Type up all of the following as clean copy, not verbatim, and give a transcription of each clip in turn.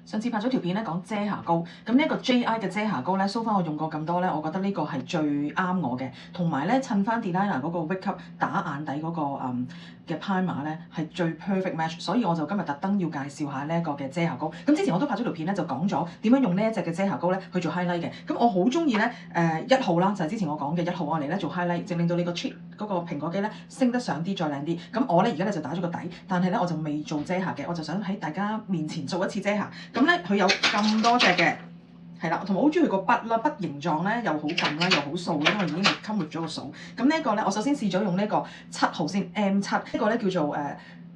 上次拍咗條片咧講遮瑕膏，咁呢一個 JI 嘅遮瑕膏咧，so far我用過咁多咧，我覺得呢個係最啱我嘅，同埋咧襯翻 Delina 嗰個 Wake Up 打眼底嗰個嘅 primer 咧係最 perfect match，所以我就今日特登要介紹下呢一個嘅遮瑕膏。咁之前我都拍咗條片咧，就講咗點樣用呢一隻嘅遮瑕膏咧去做 highlight 嘅。咁我好中意咧1號啦，就係之前我講嘅1號，我嚟咧做 highlight，淨令到你個 cheek 嗰個蘋果肌咧升得上啲，再靚啲。咁我咧而家咧就打咗個底，但係咧我就未做遮瑕嘅，我就想喺大家面前做一次遮瑕。咁咧佢有咁多隻嘅。係啦，同埋我好中意佢個筆啦，筆形狀咧又好撳啦，又好掃啦，因為已經係 come with 咗個掃。咁呢一個咧，我首先試咗用呢個7號先 M7，呢個咧叫做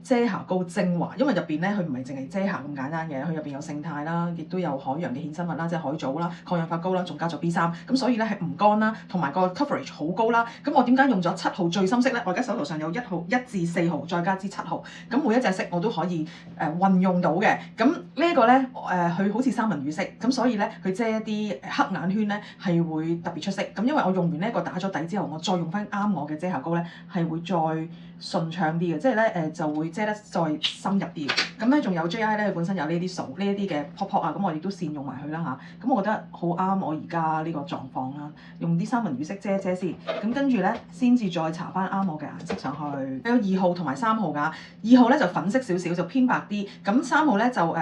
遮瑕膏精華，因為入邊咧佢唔係淨係遮瑕咁簡單嘅，佢入邊有勝肽啦，亦都有海洋嘅衍生物啦，即係海藻啦、抗氧化膏啦，仲加咗 B3，咁所以咧係唔乾啦，同埋個 coverage 好高啦。咁我點解用咗7號最深色咧？我而家手頭上有1號、1至4號，再加支7號，咁每一隻色我都可以運用到嘅。咁呢一個咧佢好似三文魚色，咁所以咧佢遮一啲黑眼圈咧係會特別出色。咁因為我用完呢一個打咗底之後，我再用翻啱我嘅遮瑕膏咧係會再順暢啲嘅，即係咧就會遮得再深入啲嘅。咁咧仲有 JI 咧，佢本身有呢啲掃呢一啲嘅 pop 啊，咁我亦都善用埋佢啦嚇。咁我覺得好啱我而家呢個狀況啦，用啲三文魚色遮一遮先。咁跟住咧先至再搽翻啱我嘅顏色上去。有2號同埋3號㗎，2號咧就粉色少少，就偏白啲。咁3號咧就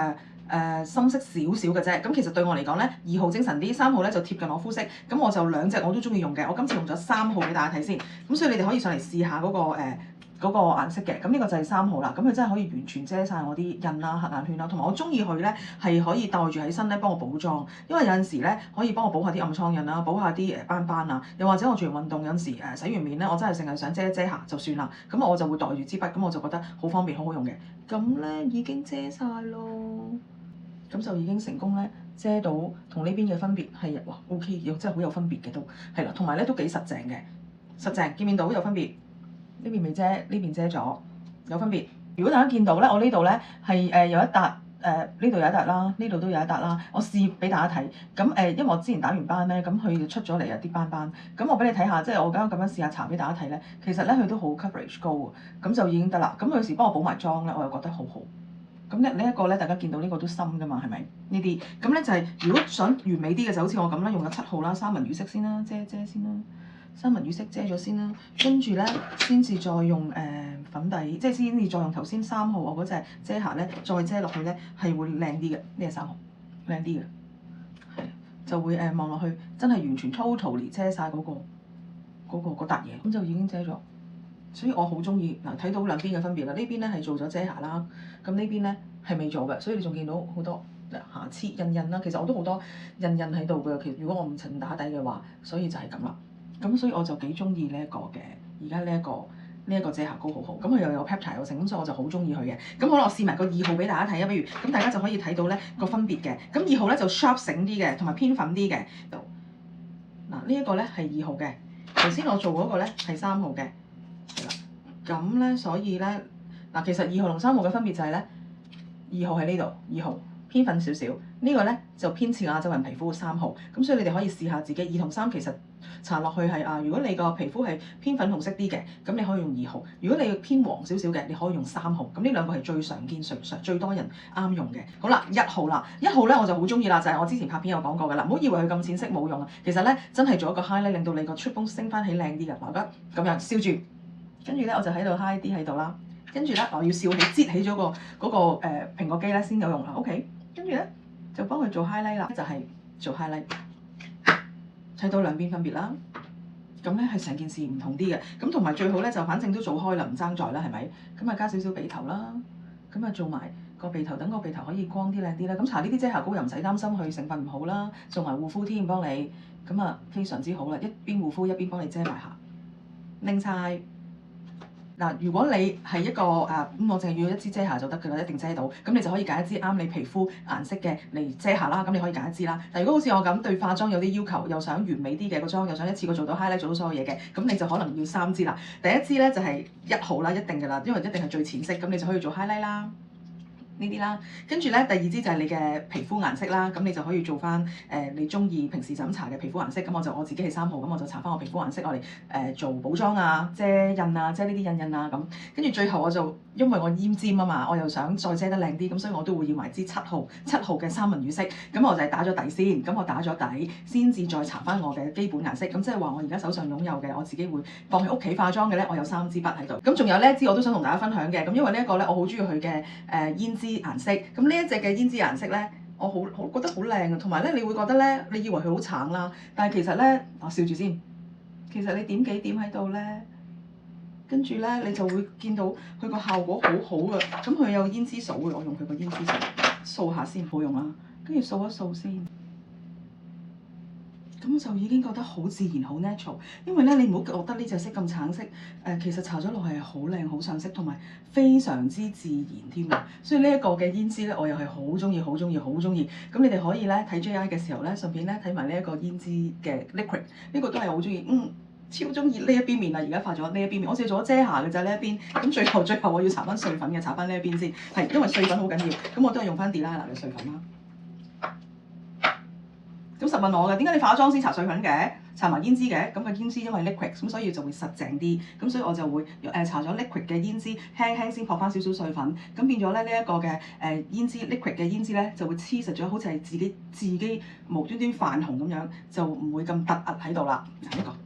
深色少少嘅啫。咁其實對我嚟講咧，2號精神啲，3號咧就貼近我膚色。咁我就兩隻我都中意用嘅。我今次用咗3號俾大家睇先。咁所以你哋可以上嚟試下嗰個顏色嘅。咁呢個就係3號啦。咁佢真係可以完全遮晒我啲印啦、黑眼圈啦，同埋我中意佢咧係可以戴住喺身咧幫我補妝，因為有陣時咧可以幫我補下啲暗瘡印啦，補下啲斑斑啊，又或者我做完運動有陣時洗完面咧，我真係淨係想遮一遮瑕就算啦。咁我就會袋住支筆，咁我就覺得好方便、好好用嘅。咁咧已經遮晒咯。咁就已經成功咧遮到同呢邊嘅分別係哇 OK， 真係好有分別嘅都係啦，同埋咧都幾實淨嘅，實淨見面到有分別。呢邊未遮，呢邊遮咗，有分別。如果大家見到咧，我呢度咧係有一笪呢度有一笪啦，呢度都有一笪啦。我試俾大家睇，咁因為我之前打完斑咧，咁佢就出咗嚟有啲斑斑。咁我俾你睇下，即係我而家咁樣試下搽俾大家睇咧，其實咧佢都好 coverage 高啊，咁就已經得啦。咁佢有時幫我補埋妝咧，我又覺得好好。咁呢一個咧，大家見到呢個都深㗎嘛，係咪？呢啲咁咧就係如果想完美啲嘅，就好似我咁啦，用咗7號啦，三文魚色先啦，遮遮先啦，三文魚色遮咗先啦，跟住咧先至再用粉底，即係先至再用頭先3號我嗰隻遮瑕咧，再遮落去咧係會靚啲嘅，呢係3號靚啲嘅，係就會望落去真係完全 totally 遮晒嗰笪嘢，咁就已經遮咗。所以我好中意嗱，睇到兩邊嘅分別啦。呢邊咧係做咗遮瑕啦，咁呢邊咧係未做嘅，所以你仲見到好多瑕疵印啦。其實我都好多印喺度嘅。其實如果我唔襯打底嘅話，所以就係咁啦。咁所以我就幾中意呢一個嘅，而家呢一個遮瑕膏好好。咁佢又有 peptide 有成，咁所以我就好中意佢嘅。咁好啦，我試埋個2號俾大家睇啊，不如咁大家就可以睇到咧個分別嘅。咁2號咧就 sharp 醒啲嘅，同埋偏粉啲嘅。嗱呢一個咧係2號嘅，頭先我做嗰個咧係3號嘅。咁咧，所以咧嗱，其實2號同3號嘅分別就係咧，2號喺呢度，2號偏粉少少，呢個咧就偏似亞洲人皮膚3號。咁所以你哋可以試下自己2同3其實搽落去係如果你個皮膚係偏粉紅色啲嘅，咁你可以用2號；如果你偏黃少少嘅，你可以用3號。咁呢兩個係最常見、最多人啱用嘅。好啦，1號啦，1號咧我就好中意啦，就係我之前拍片有講過㗎啦。唔好以為佢咁淺色冇用啊，其實咧真係做一個 highlight，令到你個 cheekbone 升翻起靚啲嘅。嗱，而家咁樣燒住。跟住咧，我就喺度 high 啲喺度啦。跟住咧，我要笑起、擠起咗嗰個蘋果肌咧先有用啦。OK， 跟住咧就幫佢做 highlight 啦，就係做 highlight， 睇到兩邊分別啦。咁咧係成件事唔同啲嘅。咁同埋最好咧就反正都做開啦，唔爭在啦，係咪？咁啊加少少鼻頭啦，咁啊做埋個鼻頭，等個鼻頭可以光啲靚啲啦。咁搽呢啲遮瑕膏又唔使擔心佢成分唔好啦，做埋護膚添幫你，咁啊非常之好啦。一邊護膚一邊幫你遮埋瑕，拎晒。嗱，如果你係一個我淨係要一支遮瑕就得㗎啦，一定遮到。咁你就可以揀一支啱你皮膚顏色嘅嚟遮瑕啦。咁你可以揀一支啦。但如果好似我咁對化妝有啲要求，又想完美啲嘅個妝，又想一次過做到 highlight 做到所有嘢嘅，咁你就可能要3支啦。第一支咧就係1號啦，一定㗎啦，因為一定係最淺色，咁你就可以做 highlight 啦。呢啲啦，跟住咧第2支就係你嘅皮膚顏色啦，咁你就可以做翻你中意平時就咁搽嘅皮膚顏色，咁我自己係3號，咁我就搽翻我皮膚顏色，我嚟做補妝啊、遮印啊、遮呢啲印啊咁，跟住最後我就因為我奄尖啊嘛，我又想再遮得靚啲，咁所以我都會要埋支7號嘅三文魚色。咁我就係打咗底先，咁我打咗底先至再搽翻我嘅基本顏色。咁即係話我而家手上擁有嘅，我自己會放喺屋企化妝嘅咧，我有3支筆喺度。咁仲有呢一支我都想同大家分享嘅，咁因為呢一個咧我好中意佢嘅胭脂顏色。咁呢一隻嘅胭脂顏色咧，我覺得好靚啊，同埋咧你會覺得咧，你以為佢好橙啦，但係其實咧，我笑住先，其實你點幾點喺度咧？跟住咧，你就會見到佢個效果好好嘅。咁佢有胭脂掃嘅，我用佢個胭脂掃下先，好用啦。跟住掃一掃先，咁我就已經覺得好自然，好 natural。因為咧，你唔好覺得呢隻色咁橙色，其實搽咗落去係好靚、好上色，同埋非常之自然添啊。所以呢一個嘅胭脂咧，我又係好中意、好中意、好中意。咁你哋可以咧睇 JI 嘅時候咧，順便咧睇埋呢一個胭脂嘅 liquid，呢個都係好中意。超中意呢一邊面啦！而家化咗呢一邊面，我淨係做咗遮瑕嘅咋呢一邊。咁最後我要搽翻碎粉嘅，搽翻呢一邊先。係因為碎粉好緊要，咁我都係用翻 Delilah 嘅碎粉啦。咁實問我嘅，點解你化妝先搽碎粉嘅？搽埋胭脂嘅？咁個胭脂因為 liquid，咁所以就會實淨啲。咁所以我就會搽咗 liquid 嘅胭脂，輕輕先撲翻少少碎粉。咁變咗咧呢一個嘅胭脂 liquid 嘅胭脂咧就會黐實咗，好似係自己無端端泛紅咁樣，就唔會咁突兀喺度啦。嗱呢個。